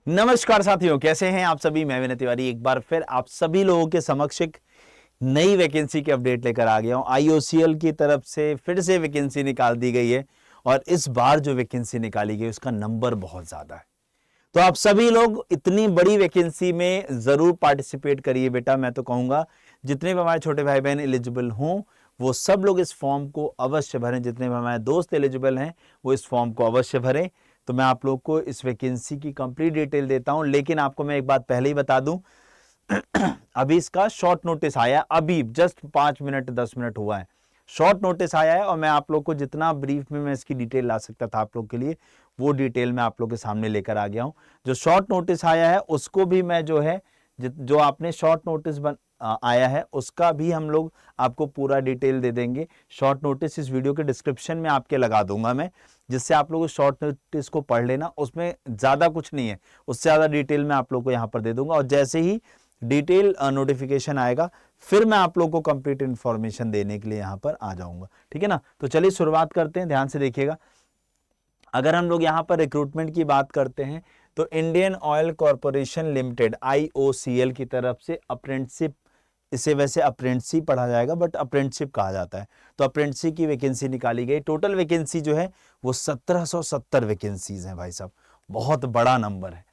नमस्कार साथियों, कैसे हैं आप सभी। मैं विनय तिवारी एक बार फिर आप सभी लोगों के समक्ष एक नई वैकेंसी के अपडेट लेकर आ गया हूं। आईओसीएल की तरफ से फिर से वैकेंसी निकाल दी गई है और इस बार जो वैकेंसी निकाली गई उसका नंबर बहुत ज्यादा है। तो आप सभी लोग इतनी बड़ी वैकेंसी में जरूर पार्टिसिपेट करिए बेटा। मैं तो कहूंगा जितने भी हमारे छोटे भाई बहन एलिजिबल हों वो सब लोग इस फॉर्म को अवश्य भरें। जितने भी हमारे दोस्त एलिजिबल हैं वो इस फॉर्म को अवश्य भरें। तो मैं आप लोग को इस वैकेंसी की कंप्लीट डिटेल देता हूं, लेकिन आपको मैं एक बात पहले ही बता दूं अभी इसका शॉर्ट नोटिस आया, अभी जस्ट 5 मिनट 10 मिनट हुआ है, शॉर्ट नोटिस आया है और मैं आप लोग को जितना ब्रीफ में मैं इसकी डिटेल ला सकता था आप लोग के लिए वो डिटेल मैं आप लोग के सामने लेकर आ गया हूं। जो शॉर्ट नोटिस आया है उसको भी मैं जो है जो आपने शॉर्ट नोटिस आया है उसका भी हम लोग आपको पूरा डिटेल दे देंगे। शॉर्ट नोटिस इस वीडियो के डिस्क्रिप्शन में आपके लगा दूंगा मैं, जिससे आप लोग शॉर्ट नोटिस को पढ़ लेना। उसमें ज्यादा कुछ नहीं है, उससे ज्यादा डिटेल मैं आप लोग को यहाँ पर दे दूंगा और जैसे ही डिटेल नोटिफिकेशन आएगा फिर मैं आप लोग को कंप्लीट इंफॉर्मेशन देने के लिए यहाँ पर आ जाऊंगा। ठीक है ना। तो चलिए शुरुआत करते हैं, ध्यान से देखिएगा। अगर हम लोग यहाँ पर रिक्रूटमेंट की बात करते हैं तो Indian oil corporation limited IOCL की तरफ से अप्रेंटिसशिप, इसे वैसे अप्रेंटिसशिप पढ़ा जाएगा बट अप्रेंटिसशिप कहा जाता है, तो अप्रेंटिसशिप की वैकेंसी निकाली गई। टोटल वैकेंसी जो है वो 1770 वैकेंसीज हैं भाई साहब, बहुत बड़ा नंबर है।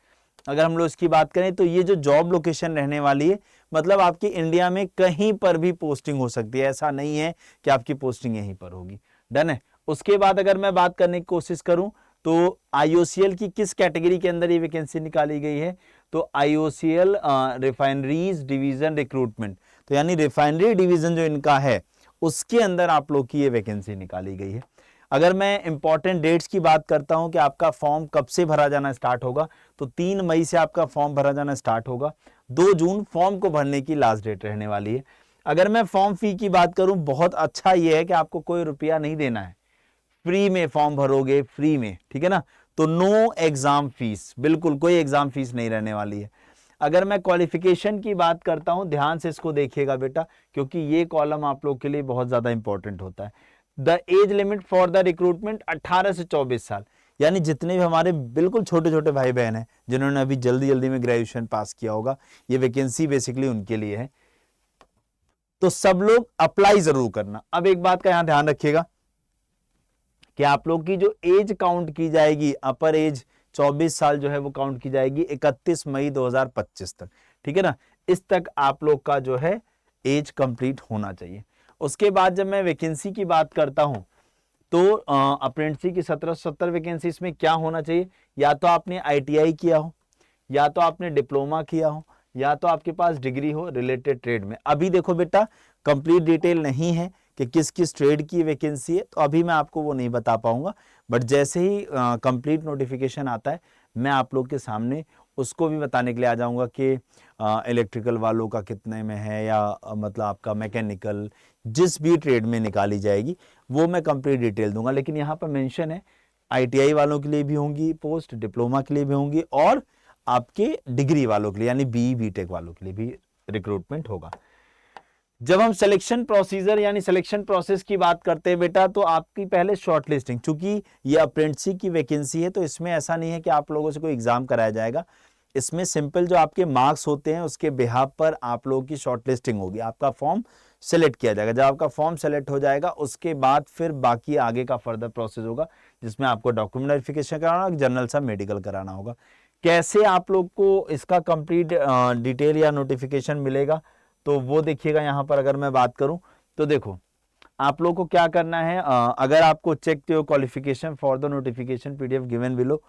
अगर हम लोग इसकी बात करें तो ये जो जॉब लोकेशन रहने वाली है, मतलब आपकी इंडिया में कहीं पर भी पोस्टिंग हो सकती है, ऐसा नहीं है कि आपकी पोस्टिंग यहीं पर होगी। डन है। उसके बाद अगर मैं बात करने की कोशिश करूं तो आईओसीएल की किस कैटेगरी के अंदर ये वैकेंसी निकाली गई है, तो आईओसीएल रिफाइनरीज डिवीजन रिक्रूटमेंट, तो यानी रिफाइनरी डिवीजन जो इनका है उसके अंदर आप लोग की ये वैकेंसी निकाली गई है। अगर मैं इंपॉर्टेंट डेट्स की बात करता हूं कि आपका फॉर्म कब से भरा जाना स्टार्ट होगा, तो 3 मई से आपका फॉर्म भरा जाना स्टार्ट होगा। 2 जून फॉर्म को भरने की लास्ट डेट रहने वाली है। अगर मैं फॉर्म फी की बात करूं, बहुत अच्छा यह है कि आपको कोई रुपया नहीं देना है, फ्री में फॉर्म भरोगे, फ्री में। ठीक है ना। तो नो एग्जाम फीस, बिल्कुल कोई एग्जाम फीस नहीं रहने वाली है। अगर मैं क्वालिफिकेशन की बात करता हूं, ध्यान से इसको देखिएगा बेटा, क्योंकि ये कॉलम आप लोग के लिए बहुत ज्यादा इंपॉर्टेंट होता है। The age limit for the recruitment 18 से 24 साल, यानी जितने भी हमारे बिल्कुल छोटे छोटे भाई बहन हैं जिन्होंने अभी जल्दी जल्दी में ग्रेजुएशन पास किया होगा, ये वैकेंसी बेसिकली उनके लिए है। तो सब लोग अप्लाई जरूर करना। अब एक बात का यहां ध्यान रखिएगा कि आप लोग की जो एज काउंट की जाएगी, अपर एज 24 साल जो है वो काउंट की जाएगी 31 मई 2025 तक। ठीक है ना। इस तक आप लोग का जो है एज कंप्लीट होना चाहिए। उसके बाद जब मैं वैकेंसी की बात करता हूं तो अप्रेंटिस की 1770 वैकेंसी, इसमें क्या होना चाहिए, या तो आपने आईटीआई किया हो, या तो आपने डिप्लोमा किया हो, या तो आपके पास डिग्री हो रिलेटेड ट्रेड में। अभी देखो बेटा कंप्लीट डिटेल नहीं है कि किस किस ट्रेड की वैकेंसी है, तो अभी मैं आपको वो नहीं बता पाऊंगा, बट जैसे ही कंप्लीट नोटिफिकेशन आता है मैं आप लोग के सामने उसको भी बताने के लिए आ जाऊंगा कि इलेक्ट्रिकल वालों का कितने में है, या मतलब आपका मैकेनिकल जिस भी ट्रेड में निकाली जाएगी वो मैं कंप्लीट डिटेल दूंगा। लेकिन यहाँ पर मेंशन है आईटीआई वालों के लिए भी होंगी पोस्ट, डिप्लोमा के लिए भी होंगी और आपके डिग्री वालों के लिए यानी बीई बीटेक वालों के लिए भी रिक्रूटमेंट होगा। जब हम सिलेक्शन प्रोसीजर यानी सिलेक्शन प्रोसेस की बात करते हैं बेटा, तो आपकी पहले शॉर्ट लिस्टिंग, चूंकि ये अप्रेंटिस की वैकेंसी है तो इसमें ऐसा नहीं है कि आप लोगों से कोई एग्जाम कराया जाएगा। इसमें सिंपल जो आपके मार्क्स होते हैं उसके बिहाफ पर आप लोगों की शॉर्ट लिस्टिंग होगी, आपका फॉर्म सेलेक्ट किया जाएगा। जब आपका फॉर्म सेलेक्ट हो जाएगा उसके बाद फिर बाकी आगे का फर्दर प्रोसेस होगा, जिसमें आपको डॉक्यूमेंट वेरिफिकेशन कराना होगा, जनरल सा मेडिकल कराना होगा। कैसे आप लोग को इसका कंप्लीट डिटेल या नोटिफिकेशन मिलेगा, तो वो देखिएगा। यहाँ पर अगर मैं बात करूं तो देखो आप लोग को क्या करना है, अगर आपको check your qualification for the notification PDF given below,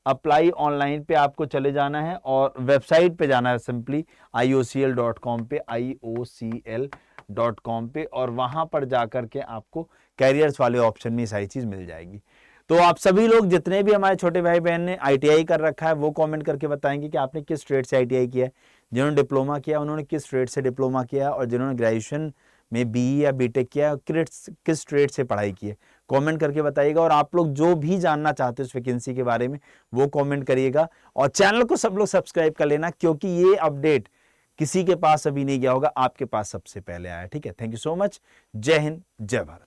apply online पे आपको चले जाना है और वेबसाइट पे जाना है सिंपली iocl.com पे, iocl.com पे, और वहां पर जाकर के आपको कैरियर्स वाले ऑप्शन में सारी चीज मिल जाएगी। तो आप सभी लोग जितने भी हमारे छोटे भाई बहन ने आईटीआई कर रखा है वो कमेंट करके बताएंगे कि आपने किस ट्रेड से आईटीआई किया है, जिन्होंने डिप्लोमा किया उन्होंने किस ट्रेड से डिप्लोमा किया, और जिन्होंने ग्रेजुएशन में बीई या बीटेक किया किस ट्रेड से पढ़ाई की है, कमेंट करके बताइएगा। और आप लोग जो भी जानना चाहते हो इस वैकेंसी के बारे में वो कमेंट करिएगा, और चैनल को सब लोग सब्सक्राइब कर लेना, क्योंकि ये अपडेट किसी के पास अभी नहीं गया होगा, आपके पास सबसे पहले आया। ठीक है। Thank you so much. जय हिंद, जय भारत।